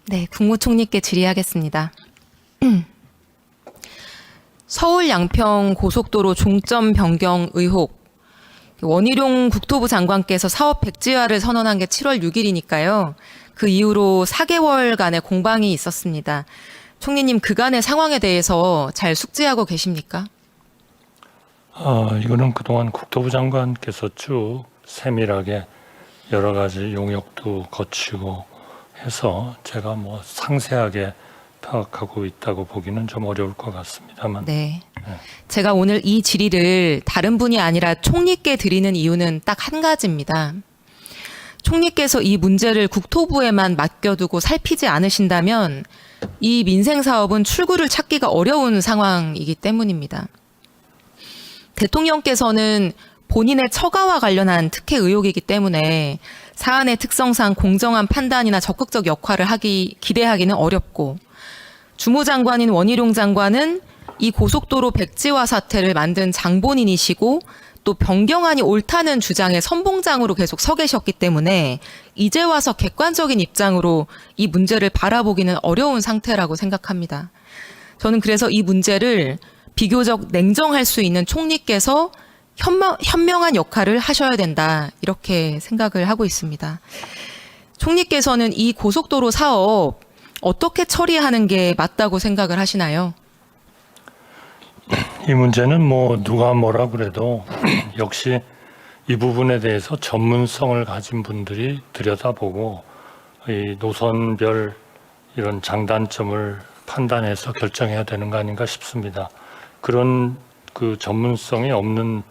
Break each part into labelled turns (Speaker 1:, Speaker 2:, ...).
Speaker 1: 네, 국무총리께 질의하겠습니다. 서울 양평 고속도로 종점 변경 의혹. 원희룡 국토부 장관께서 사업 백지화를 선언한 게 7월 6일이니까요. 그 이후로 4개월간의 공방이 있었습니다. 총리님, 그간의 상황에 대해서 잘 숙지하고 계십니까?
Speaker 2: 이거는 그동안 국토부 장관께서 쭉 세밀하게 여러 가지 용역도 거치고 해서 제가 뭐 상세하게 파악하고 있다고 보기는 좀 어려울 것 같습니다만.
Speaker 1: 네. 제가 오늘 이 질의를 다른 분이 아니라 총리께 드리는 이유는 딱 한 가지입니다. 총리께서 이 문제를 국토부에만 맡겨두고 살피지 않으신다면 이 민생 사업은 출구를 찾기가 어려운 상황이기 때문입니다. 대통령께서는 본인의 처가와 관련한 특혜 의혹이기 때문에 사안의 특성상 공정한 판단이나 적극적 역할을 기대하기는 어렵고, 주무장관인 원희룡 장관은 이 고속도로 백지화 사태를 만든 장본인이시고 또 변경안이 옳다는 주장의 선봉장으로 계속 서 계셨기 때문에 이제 와서 객관적인 입장으로 이 문제를 바라보기는 어려운 상태라고 생각합니다. 저는 그래서 이 문제를 비교적 냉정할 수 있는 총리께서 현명한 역할을 하셔야 된다, 이렇게 생각을 하고 있습니다. 총리께서는 이 고속도로 사업 어떻게 처리하는 게 맞다고 생각을 하시나요?
Speaker 2: 이 문제는 뭐 누가 뭐라 그래도 역시 이 부분에 대해서 전문성을 가진 분들이 들여다보고 이 노선별 이런 장단점을 판단해서 결정해야 되는 거 아닌가 싶습니다. 그런 그 전문성이 없는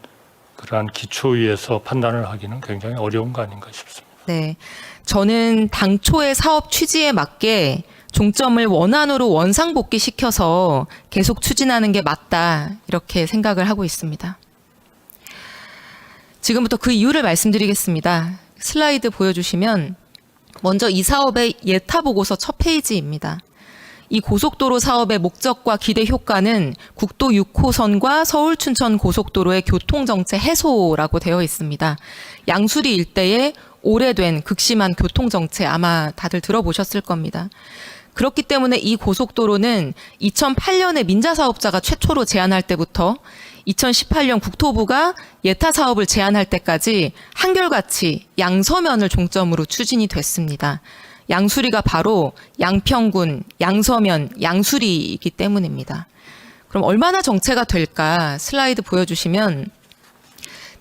Speaker 2: 그러한 기초 위에서 판단을 하기는 굉장히 어려운 거 아닌가 싶습니다.
Speaker 1: 네, 저는 당초의 사업 취지에 맞게 종점을 원안으로 원상복귀시켜서 계속 추진하는 게 맞다, 이렇게 생각을 하고 있습니다. 지금부터 그 이유를 말씀드리겠습니다. 슬라이드 보여주시면 먼저 이 사업의 예타보고서 첫 페이지입니다. 이 고속도로 사업의 목적과 기대 효과는 국도 6호선과 서울 춘천 고속도로의 교통정체 해소라고 되어 있습니다. 양수리 일대의 오래된 극심한 교통정체, 아마 다들 들어보셨을 겁니다. 그렇기 때문에 이 고속도로는 2008년에 민자사업자가 최초로 제안할 때부터 2018년 국토부가 예타 사업을 제안할 때까지 한결같이 양서면을 종점으로 추진이 됐습니다. 양수리가 바로 양평군, 양서면, 양수리이기 때문입니다. 그럼 얼마나 정체가 될까? 슬라이드 보여주시면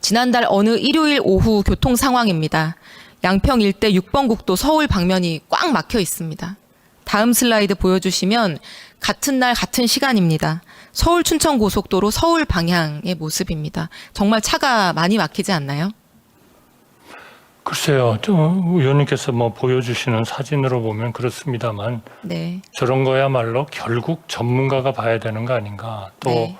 Speaker 1: 지난달 어느 일요일 오후 교통 상황입니다. 양평 일대 6번 국도 서울 방면이 꽉 막혀 있습니다. 다음 슬라이드 보여주시면 같은 날 같은 시간입니다. 서울 춘천 고속도로 서울 방향의 모습입니다. 정말 차가 많이 막히지 않나요?
Speaker 2: 글쎄요, 의원님께서 뭐 보여주시는 사진으로 보면 그렇습니다만,
Speaker 1: 네.
Speaker 2: 저런 거야말로 결국 전문가가 봐야 되는 거 아닌가. 또
Speaker 1: 네.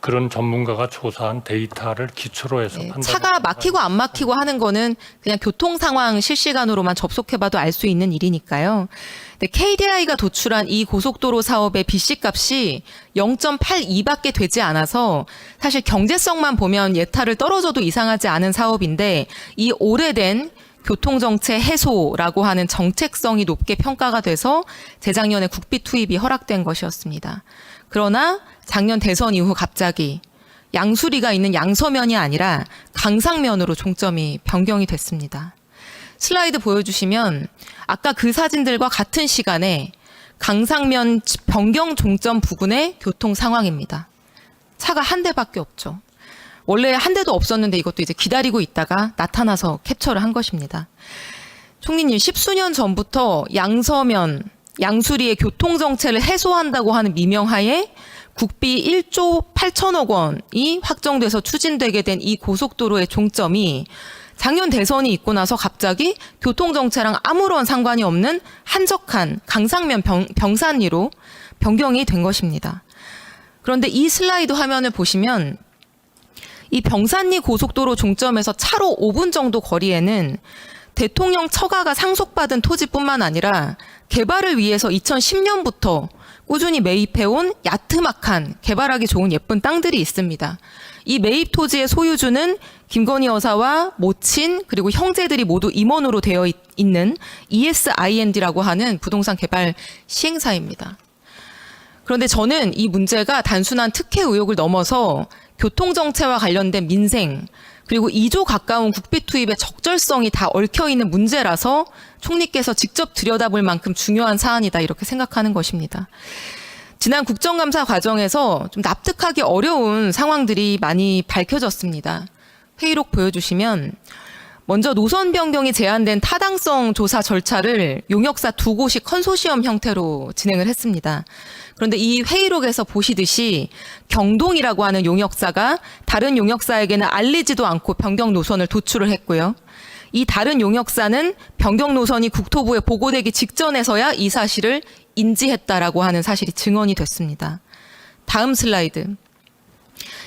Speaker 2: 그런 전문가가 조사한 데이터를 기초로 해서 판단.
Speaker 1: 차가 막히고 안 막히고 하는 거는 그냥 교통 상황 실시간으로만 접속해봐도 알 수 있는 일이니까요. 근데 KDI가 도출한 이 고속도로 사업의 BC값이 0.82밖에 되지 않아서 사실 경제성만 보면 예타를 떨어져도 이상하지 않은 사업인데, 이 오래된 교통정체 해소라고 하는 정책성이 높게 평가가 돼서 재작년에 국비 투입이 허락된 것이었습니다. 그러나 작년 대선 이후 갑자기 양수리가 있는 양서면이 아니라 강상면으로 종점이 변경이 됐습니다. 슬라이드 보여주시면 아까 그 사진들과 같은 시간에 강상면 변경 종점 부근의 교통 상황입니다. 차가 한 대밖에 없죠. 원래 한 대도 없었는데 이것도 이제 기다리고 있다가 나타나서 캡처를 한 것입니다. 총리님, 10수년 전부터 양서면, 양수리의 교통정체를 해소한다고 하는 미명하에 국비 1조 8천억 원이 확정돼서 추진되게 된 이 고속도로의 종점이 작년 대선이 있고 나서 갑자기 교통정체랑 아무런 상관이 없는 한적한 강상면 병산리로 변경이 된 것입니다. 그런데 이 슬라이드 화면을 보시면 이 병산리 고속도로 종점에서 차로 5분 정도 거리에는 대통령 처가가 상속받은 토지뿐만 아니라 개발을 위해서 2010년부터 꾸준히 매입해온 야트막한 개발하기 좋은 예쁜 땅들이 있습니다. 이 매입 토지의 소유주는 김건희 여사와 모친 그리고 형제들이 모두 임원으로 되어 있는 ESIND라고 하는 부동산 개발 시행사입니다. 그런데 저는 이 문제가 단순한 특혜 의혹을 넘어서 교통정체와 관련된 민생 그리고 2조 가까운 국비 투입의 적절성이 다 얽혀있는 문제라서 총리께서 직접 들여다볼 만큼 중요한 사안이다 이렇게 생각하는 것입니다. 지난 국정감사 과정에서 좀 납득하기 어려운 상황들이 많이 밝혀졌습니다. 회의록 보여주시면 먼저 노선 변경이 제한된 타당성 조사 절차를 용역사 2곳이 컨소시엄 형태로 진행을 했습니다. 그런데 이 회의록에서 보시듯이 경동이라고 하는 용역사가 다른 용역사에게는 알리지도 않고 변경 노선을 도출을 했고요. 이 다른 용역사는 변경 노선이 국토부에 보고되기 직전에서야 이 사실을 인지했다라고 하는 사실이 증언이 됐습니다. 다음 슬라이드.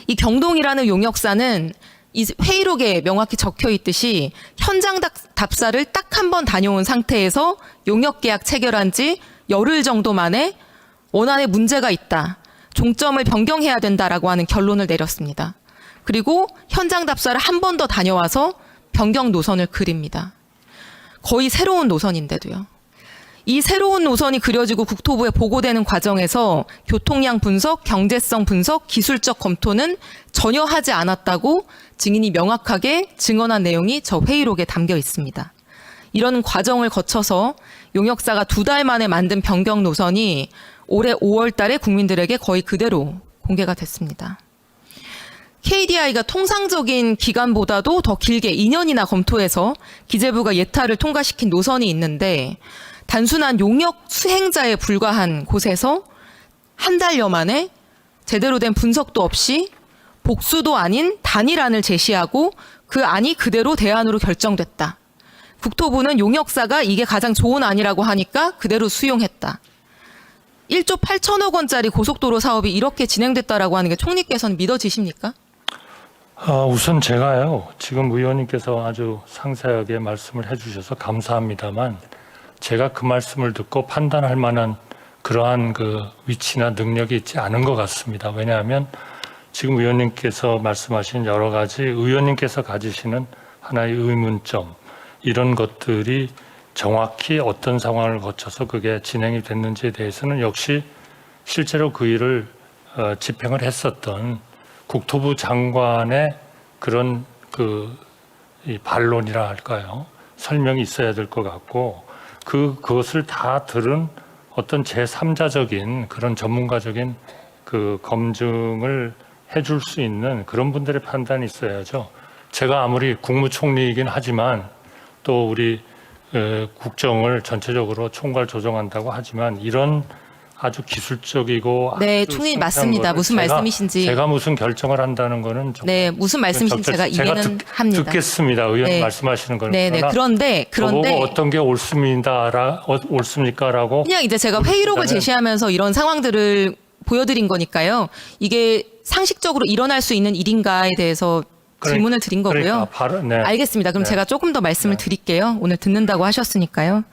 Speaker 1: 이 경동이라는 용역사는 이 회의록에 명확히 적혀 있듯이 현장 답사를 딱 한 번 다녀온 상태에서 용역계약 체결한 지 열흘 정도 만에 원안에 문제가 있다. 종점을 변경해야 된다라고 하는 결론을 내렸습니다. 그리고 현장 답사를 한 번 더 다녀와서 변경 노선을 그립니다. 거의 새로운 노선인데도요. 이 새로운 노선이 그려지고 국토부에 보고되는 과정에서 교통량 분석, 경제성 분석, 기술적 검토는 전혀 하지 않았다고 증인이 명확하게 증언한 내용이 저 회의록에 담겨 있습니다. 이런 과정을 거쳐서 용역사가 2달 만에 만든 변경 노선이 올해 5월 달에 국민들에게 거의 그대로 공개가 됐습니다. KDI가 통상적인 기간보다도 더 길게 2년이나 검토해서 기재부가 예타를 통과시킨 노선이 있는데 단순한 용역 수행자에 불과한 곳에서 한 달여 만에 제대로 된 분석도 없이 복수도 아닌 단일안을 제시하고 그 안이 그대로 대안으로 결정됐다. 국토부는 용역사가 이게 가장 좋은 안이라고 하니까 그대로 수용했다. 1조 8천억 원짜리 고속도로 사업이 이렇게 진행됐다라고 하는 게 총리께서는 믿어지십니까?
Speaker 2: 우선 제가요, 지금 의원님께서 아주 상세하게 말씀을 해주셔서 감사합니다만 제가 그 말씀을 듣고 판단할 만한 그러한 그 위치나 능력이 있지 않은 것 같습니다. 왜냐하면 지금 의원님께서 말씀하신 여러 가지 의원님께서 가지시는 하나의 의문점 이런 것들이 정확히 어떤 상황을 거쳐서 그게 진행이 됐는지에 대해서는 역시 실제로 그 일을 집행을 했었던 국토부 장관의 그런 이 반론이라 할까요? 설명이 있어야 될 것 같고 그것을 다 들은 어떤 제3자적인 그런 전문가적인 그 검증을 해줄 수 있는 그런 분들의 판단이 있어야죠. 제가 아무리 국무총리이긴 하지만 또 우리 국정을 전체적으로 총괄 조정한다고 하지만 이런 아주 기술적이고
Speaker 1: 네,
Speaker 2: 아주
Speaker 1: 총리
Speaker 2: 상세한
Speaker 1: 맞습니다.
Speaker 2: 거를
Speaker 1: 무슨 말씀이신지.
Speaker 2: 제가 무슨 결정을 한다는 거는
Speaker 1: 네, 무슨 말씀이신지 제가 이해는 합니다.
Speaker 2: 듣겠습니다. 의원님
Speaker 1: 네.
Speaker 2: 말씀하시는 거는.
Speaker 1: 네, 그런데
Speaker 2: 저보고 어떤 게 옳습니까라고
Speaker 1: 그냥 이제 제가 회의록을 제시하면서 이런 상황들을 보여드린 거니까요. 이게 상식적으로 일어날 수 있는 일인가에 대해서 질문을 드린 거고요.
Speaker 2: 네.
Speaker 1: 알겠습니다. 그럼 제가 조금 더 말씀을 드릴게요. 오늘 듣는다고 하셨으니까요.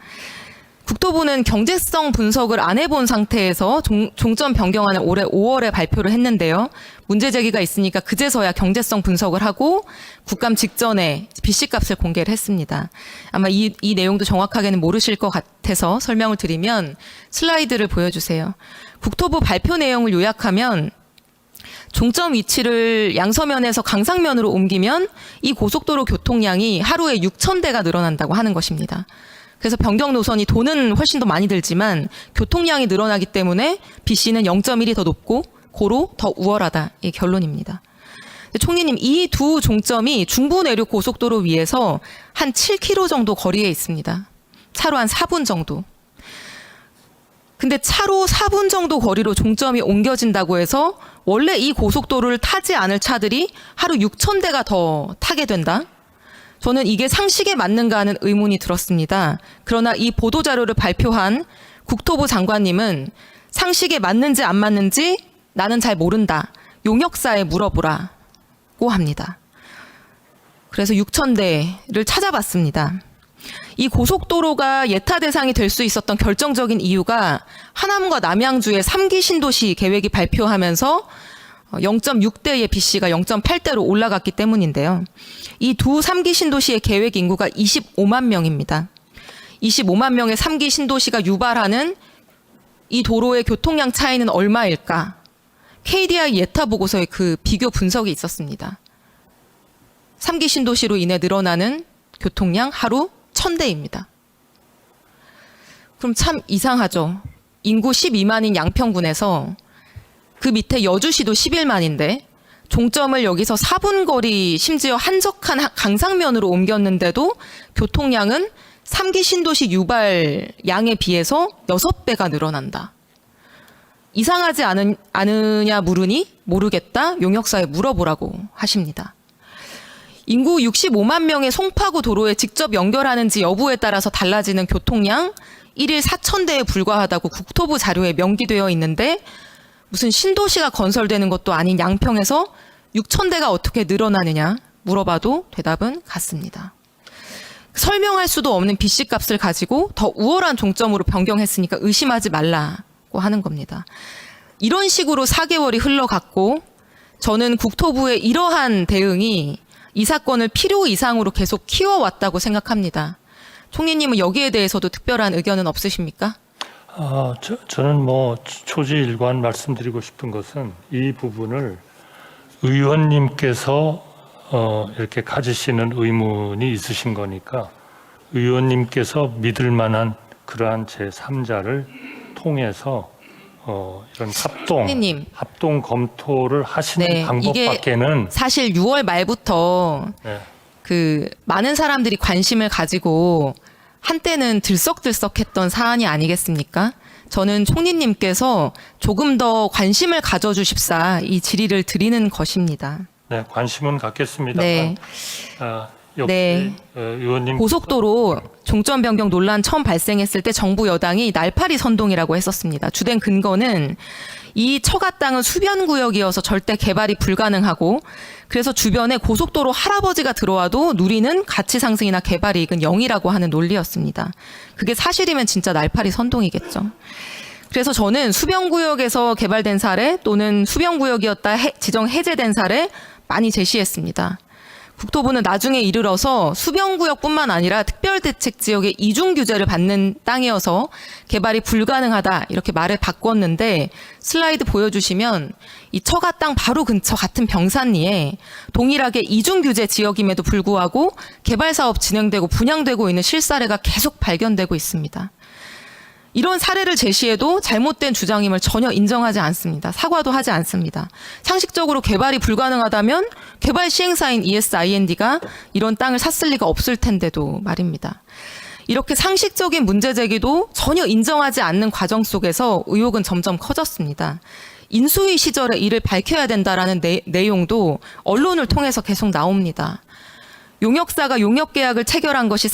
Speaker 1: 국토부는 경제성 분석을 안 해본 상태에서 종점 변경안을 올해 5월에 발표를 했는데요. 문제 제기가 있으니까 그제서야 경제성 분석을 하고 국감 직전에 빚값을 공개를 했습니다. 아마 이 내용도 정확하게는 모르실 것 같아서 설명을 드리면 슬라이드를 보여주세요. 국토부 발표 내용을 요약하면 종점 위치를 양서면에서 강상면으로 옮기면 이 고속도로 교통량이 하루에 6,000대가 늘어난다고 하는 것입니다. 그래서 변경 노선이 돈은 훨씬 더 많이 들지만 교통량이 늘어나기 때문에 BC는 0.1이 더 높고 고로 더 우월하다. 이 결론입니다. 총리님, 이 두 종점이 중부 내륙 고속도로 위에서 한 7km 정도 거리에 있습니다. 차로 한 4분 정도. 근데 차로 4분 정도 거리로 종점이 옮겨진다고 해서 원래 이 고속도로를 타지 않을 차들이 하루 6,000대가 더 타게 된다? 저는 이게 상식에 맞는가 하는 의문이 들었습니다. 그러나 이 보도자료를 발표한 국토부 장관님은 상식에 맞는지 안 맞는지 나는 잘 모른다. 용역사에 물어보라고 합니다. 그래서 6,000대를 찾아봤습니다. 이 고속도로가 예타 대상이 될 수 있었던 결정적인 이유가 하남과 남양주의 3기 신도시 계획이 발표하면서 0.6대의 B씨가 0.8대로 올라갔기 때문인데요. 이 두 3기 신도시의 계획 인구가 25만 명입니다. 25만 명의 3기 신도시가 유발하는 이 도로의 교통량 차이는 얼마일까? KDI 예타 보고서에 그 비교 분석이 있었습니다. 3기 신도시로 인해 늘어나는 교통량 하루 1000대입니다. 그럼 참 이상하죠. 인구 12만인 양평군에서 그 밑에 여주시도 11만인데 종점을 여기서 4분 거리 심지어 한적한 강상면으로 옮겼는데도 교통량은 3기 신도시 유발 양에 비해서 6배가 늘어난다. 이상하지 않으냐 물으니 모르겠다. 용역사에 물어보라고 하십니다. 인구 65만 명의 송파구 도로에 직접 연결하는지 여부에 따라서 달라지는 교통량 1일 4,000대에 불과하다고 국토부 자료에 명기되어 있는데 무슨 신도시가 건설되는 것도 아닌 양평에서 6,000대가 어떻게 늘어나느냐 물어봐도 대답은 같습니다. 설명할 수도 없는 B씨 값을 가지고 더 우월한 종점으로 변경했으니까 의심하지 말라고 하는 겁니다. 이런 식으로 4개월이 흘러갔고 저는 국토부의 이러한 대응이 이 사건을 필요 이상으로 계속 키워왔다고 생각합니다. 총리님은 여기에 대해서도 특별한 의견은 없으십니까?
Speaker 2: 저는 초지일관 말씀드리고 싶은 것은 이 부분을 의원님께서 이렇게 가지시는 의문이 있으신 거니까 의원님께서 믿을 만한 그러한 제3자를 통해서 이런
Speaker 1: 총리님.
Speaker 2: 합동 검토를 하시는
Speaker 1: 네,
Speaker 2: 방법밖에는
Speaker 1: 이게 사실 6월 말부터
Speaker 2: 네.
Speaker 1: 그 많은 사람들이 관심을 가지고 한때는 들썩들썩했던 사안이 아니겠습니까? 저는 총리님께서 조금 더 관심을 가져주십사 이 질의를 드리는 것입니다.
Speaker 2: 네, 관심은 갖겠습니다만
Speaker 1: 네.
Speaker 2: 역시
Speaker 1: 네.
Speaker 2: 의원님
Speaker 1: 고속도로 종점 변경 논란 처음 발생했을 때 정부 여당이 날파리 선동이라고 했었습니다. 주된 근거는 이 처가 땅은 수변구역이어서 절대 개발이 불가능하고 그래서 주변에 고속도로 할아버지가 들어와도 누리는 가치 상승이나 개발 이익은 0이라고 하는 논리였습니다. 그게 사실이면 진짜 날파리 선동이겠죠. 그래서 저는 수변구역에서 개발된 사례 또는 수변구역이었다 지정 해제된 사례 많이 제시했습니다. 국토부는 나중에 이르러서 수변구역뿐만 아니라 특별대책지역의 이중규제를 받는 땅이어서 개발이 불가능하다 이렇게 말을 바꿨는데 슬라이드 보여주시면 이 처가 땅 바로 근처 같은 병산리에 동일하게 이중규제 지역임에도 불구하고 개발사업 진행되고 분양되고 있는 실사례가 계속 발견되고 있습니다. 이런 사례를 제시해도 잘못된 주장임을 전혀 인정하지 않습니다. 사과도 하지 않습니다. 상식적으로 개발이 불가능하다면 개발 시행사인 ESIND가 이런 땅을 샀을 리가 없을 텐데도 말입니다. 이렇게 상식적인 문제 제기도 전혀 인정하지 않는 과정 속에서 의혹은 점점 커졌습니다. 인수위 시절에 이를 밝혀야 된다라는 내용도 언론을 통해서 계속 나옵니다. 용역사가 용역계약을 체결한 것이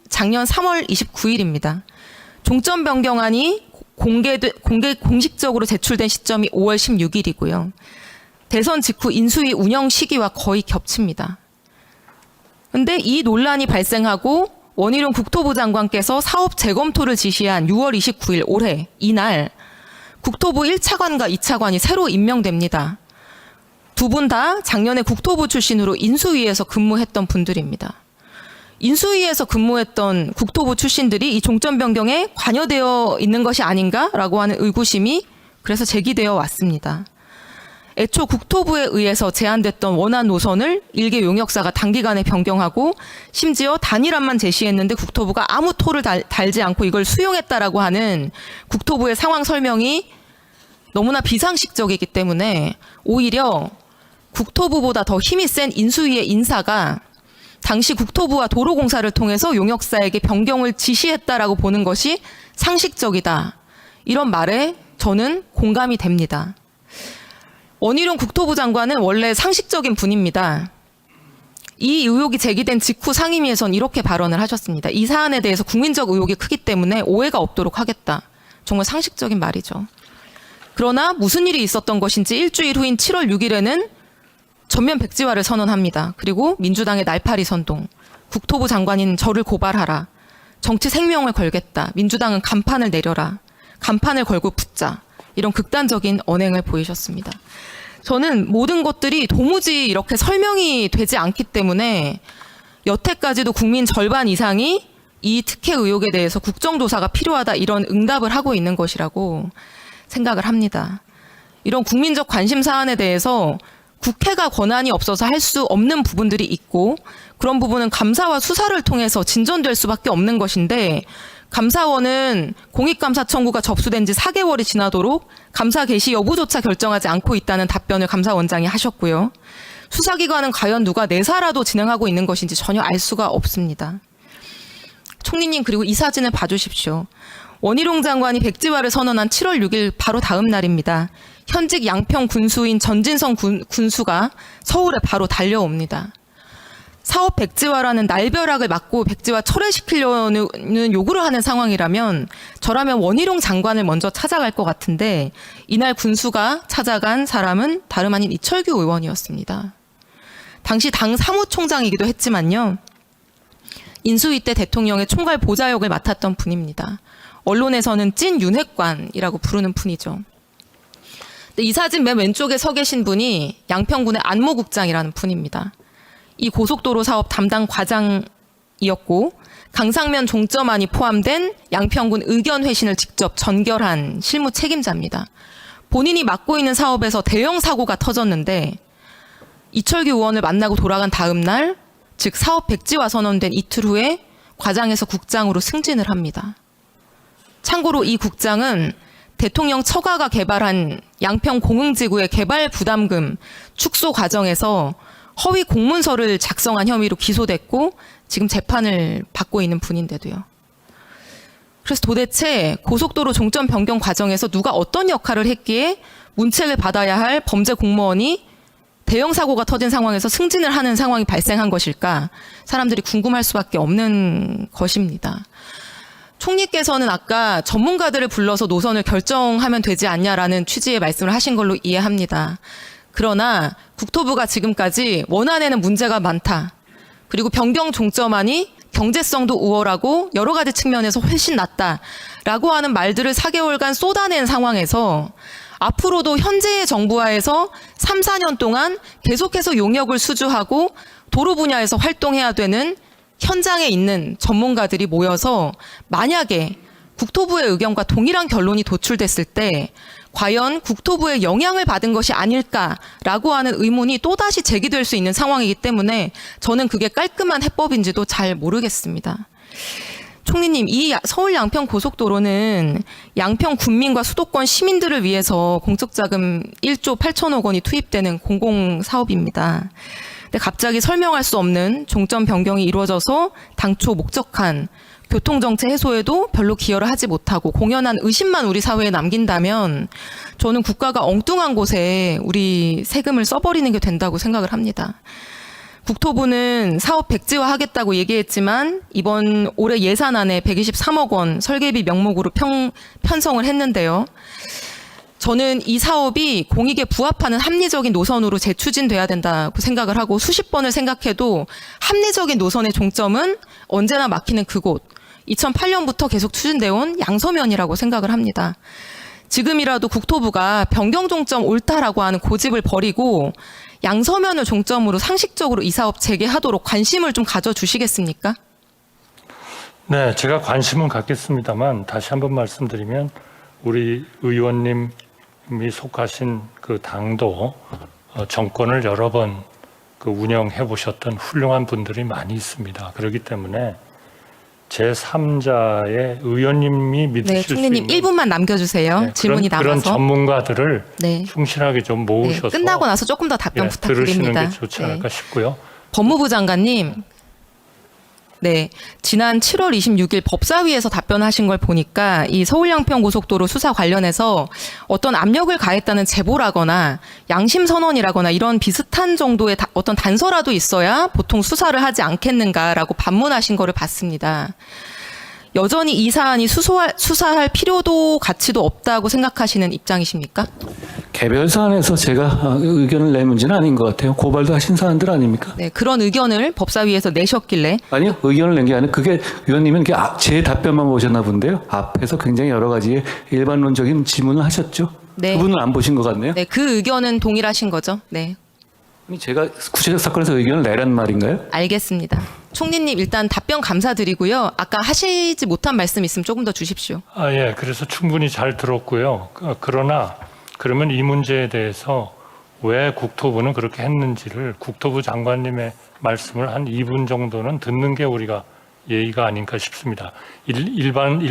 Speaker 1: 작년 3월 29일입니다. 종점 변경안이 공식적으로 제출된 시점이 5월 16일이고요. 대선 직후 인수위 운영 시기와 거의 겹칩니다. 그런데 이 논란이 발생하고 원희룡 국토부 장관께서 사업 재검토를 지시한 6월 29일 올해 이날 국토부 1차관과 2차관이 새로 임명됩니다. 두 분 다 작년에 국토부 출신으로 인수위에서 근무했던 분들입니다. 인수위에서 근무했던 국토부 출신들이 이 종점 변경에 관여되어 있는 것이 아닌가라고 하는 의구심이 그래서 제기되어 왔습니다. 애초 국토부에 의해서 제안됐던 원안 노선을 일개 용역사가 단기간에 변경하고 심지어 단일안만 제시했는데 국토부가 아무 토를 달지 않고 이걸 수용했다라고 하는 국토부의 상황 설명이 너무나 비상식적이기 때문에 오히려 국토부보다 더 힘이 센 인수위의 인사가 당시 국토부와 도로공사를 통해서 용역사에게 변경을 지시했다라고 보는 것이 상식적이다. 이런 말에 저는 공감이 됩니다. 원희룡 국토부 장관은 원래 상식적인 분입니다. 이 의혹이 제기된 직후 상임위에서는 이렇게 발언을 하셨습니다. 이 사안에 대해서 국민적 의혹이 크기 때문에 오해가 없도록 하겠다. 정말 상식적인 말이죠. 그러나 무슨 일이 있었던 것인지 일주일 후인 7월 6일에는 전면 백지화를 선언합니다. 그리고 민주당의 날파리 선동, 국토부 장관인 저를 고발하라, 정치 생명을 걸겠다, 민주당은 간판을 내려라, 간판을 걸고 붙자, 이런 극단적인 언행을 보이셨습니다. 저는 모든 것들이 도무지 이렇게 설명이 되지 않기 때문에 여태까지도 국민 절반 이상이 이 특혜 의혹에 대해서 국정조사가 필요하다 이런 응답을 하고 있는 것이라고 생각을 합니다. 이런 국민적 관심 사안에 대해서 국회가 권한이 없어서 할 수 없는 부분들이 있고 그런 부분은 감사와 수사를 통해서 진전될 수밖에 없는 것인데 감사원은 공익감사 청구가 접수된 지 4개월이 지나도록 감사 개시 여부조차 결정하지 않고 있다는 답변을 감사원장이 하셨고요. 수사기관은 과연 누가 내사라도 진행하고 있는 것인지 전혀 알 수가 없습니다. 총리님 그리고 이 사진을 봐주십시오. 원희룡 장관이 백지화를 선언한 7월 6일 바로 다음 날입니다. 현직 양평 군수인 전진성 군수가 서울에 바로 달려옵니다. 사업 백지화라는 날벼락을 맞고 백지화 철회시키려는 요구를 하는 상황이라면 저라면 원희룡 장관을 먼저 찾아갈 것 같은데 이날 군수가 찾아간 사람은 다름 아닌 이철규 의원이었습니다. 당시 당 사무총장이기도 했지만요. 인수위 때 대통령의 총괄 보좌역을 맡았던 분입니다. 언론에서는 찐 윤핵관이라고 부르는 분이죠. 이 사진 맨 왼쪽에 서 계신 분이 양평군의 안모국장이라는 분입니다. 이 고속도로 사업 담당 과장이었고 강상면 종점안이 포함된 양평군 의견회신을 직접 전결한 실무 책임자입니다. 본인이 맡고 있는 사업에서 대형 사고가 터졌는데 이철규 의원을 만나고 돌아간 다음 날, 즉 사업 백지화 선언된 이틀 후에 과장에서 국장으로 승진을 합니다. 참고로 이 국장은 대통령 처가가 개발한 양평 공흥지구의 개발 부담금 축소 과정에서 허위 공문서를 작성한 혐의로 기소됐고 지금 재판을 받고 있는 분인데도요. 그래서 도대체 고속도로 종점 변경 과정에서 누가 어떤 역할을 했기에 문책을 받아야 할 범죄 공무원이 대형 사고가 터진 상황에서 승진을 하는 상황이 발생한 것일까? 사람들이 궁금할 수밖에 없는 것입니다. 총리께서는 아까 전문가들을 불러서 노선을 결정하면 되지 않냐라는 취지의 말씀을 하신 걸로 이해합니다. 그러나 국토부가 지금까지 원안에는 문제가 많다. 그리고 변경 종점안이 경제성도 우월하고 여러 가지 측면에서 훨씬 낫다라고 하는 말들을 4개월간 쏟아낸 상황에서 앞으로도 현재의 정부하에서 3, 4년 동안 계속해서 용역을 수주하고 도로 분야에서 활동해야 되는 현장에 있는 전문가들이 모여서 만약에 국토부의 의견과 동일한 결론이 도출됐을 때 과연 국토부의 영향을 받은 것이 아닐까라고 하는 의문이 또다시 제기될 수 있는 상황이기 때문에 저는 그게 깔끔한 해법인지도 잘 모르겠습니다. 총리님, 이 서울 양평 고속도로는 양평 군민과 수도권 시민들을 위해서 공적자금 1조 8천억 원이 투입되는 공공사업입니다. 근데 갑자기 설명할 수 없는 종점 변경이 이루어져서 당초 목적한 교통정체 해소에도 별로 기여를 하지 못하고 공연한 의심만 우리 사회에 남긴다면 저는 국가가 엉뚱한 곳에 우리 세금을 써버리는 게 된다고 생각을 합니다. 국토부는 사업 백지화하겠다고 얘기했지만 이번 올해 예산안에 123억 원 설계비 명목으로 편성을 했는데요. 저는 이 사업이 공익에 부합하는 합리적인 노선으로 재추진돼야 된다고 생각을 하고 수십 번을 생각해도 합리적인 노선의 종점은 언제나 막히는 그곳 2008년부터 계속 추진되어 온 양서면이라고 생각을 합니다. 지금이라도 국토부가 변경 종점 옳다라고 하는 고집을 버리고 양서면을 종점으로 상식적으로 이 사업 재개하도록 관심을 좀 가져주시겠습니까?
Speaker 2: 네, 제가 관심은 갖겠습니다만 다시 한번 말씀드리면 우리 의원님이 속하신 그 당도 정권을 여러 번 그 운영해 보셨던 훌륭한 분들이 많이 있습니다. 그렇기 때문에 제3자의 의원님이 믿으실
Speaker 1: 네,
Speaker 2: 수
Speaker 1: 총리님
Speaker 2: 있는
Speaker 1: 1분만 남겨주세요.
Speaker 2: 네,
Speaker 1: 질문이
Speaker 2: 그런
Speaker 1: 남아서.
Speaker 2: 전문가들을
Speaker 1: 네.
Speaker 2: 충실하게 좀 모으셔서
Speaker 1: 네, 끝나고 나서 조금 더 답변 부탁드립니다.
Speaker 2: 들으시는 게 좋지 않을까 싶고요.
Speaker 1: 법무부 장관님, 네, 지난 7월 26일 법사위에서 답변하신 걸 보니까 이 서울 양평 고속도로 수사 관련해서 어떤 압력을 가했다는 제보라거나 양심 선언이라거나 이런 비슷한 정도의 어떤 단서라도 있어야 보통 수사를 하지 않겠는가라고 반문하신 거를 봤습니다. 여전히 이 사안이 수사할 필요도 가치도 없다고 생각하시는 입장이십니까?
Speaker 3: 개별 사안에서 제가 의견을 낼 문제는 아닌 것 같아요. 고발도 하신 사안들 아닙니까?
Speaker 1: 네, 그런 의견을 법사위에서 내셨길래
Speaker 3: 아니요, 의견을 낸 게 아니라 그게 의원님은 제 답변만 보셨나 본데요. 앞에서 굉장히 여러 가지 일반론적인 질문을 하셨죠.
Speaker 1: 네.
Speaker 3: 그분은 안 보신 것 같네요.
Speaker 1: 네, 그 의견은 동일하신 거죠. 네,
Speaker 3: 아니, 제가 구체적 사건에서 의견을 내란 말인가요?
Speaker 1: 알겠습니다. 총리님 일단 답변 감사드리고요. 아까 하시지 못한 말씀 있으면 조금 더 주십시오.
Speaker 2: 예. 그래서 충분히 잘 들었고요. 그러나 그러면 이 문제에 대해서 왜 국토부는 그렇게 했는지를 국토부 장관님의 말씀을 한 2분 정도는 듣는 게 우리가 예의가 아닌가 싶습니다. 일방적인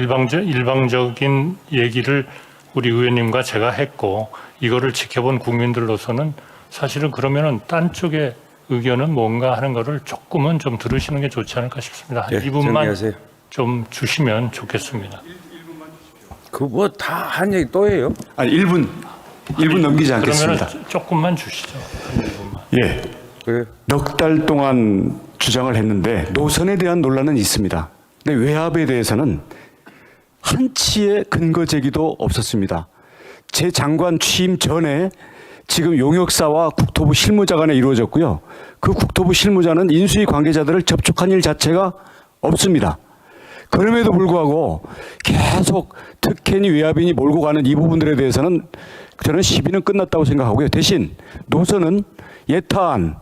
Speaker 2: 얘기를 우리 의원님과 제가 했고 이거를 지켜본 국민들로서는 사실은 그러면은 딴 쪽의 의견은 뭔가 하는 거를 조금은 좀 들으시는 게 좋지 않을까 싶습니다. 한
Speaker 4: 예,
Speaker 2: 2분만
Speaker 4: 정리하세요.
Speaker 2: 좀 주시면 좋겠습니다.
Speaker 4: 그 뭐 다 한 얘기 또 해요?
Speaker 5: 아니 1분 넘기지 않겠습니다.
Speaker 2: 그러면 조금만 주시죠. 한 1분만.
Speaker 5: 예,
Speaker 4: 그래요.
Speaker 5: 넉 달 동안 주장을 했는데 노선에 대한 논란은 있습니다. 근데 외압에 대해서는 한치의 근거 제기도 없었습니다. 제 장관 취임 전에 지금 용역사와 국토부 실무자 간에 이루어졌고요. 그 국토부 실무자는 인수위 관계자들을 접촉한 일 자체가 없습니다. 그럼에도 불구하고 계속 특혜니 외압이니 몰고 가는 이 부분들에 대해서는 저는 시비는 끝났다고 생각하고요. 대신 노선은 예타안,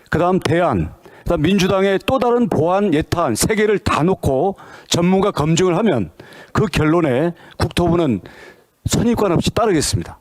Speaker 5: 그다음 대안, 그다음 민주당의 또 다른 보완 예타안 3개를 다 놓고 전문가 검증을 하면 그 결론에 국토부는 선입관 없이 따르겠습니다.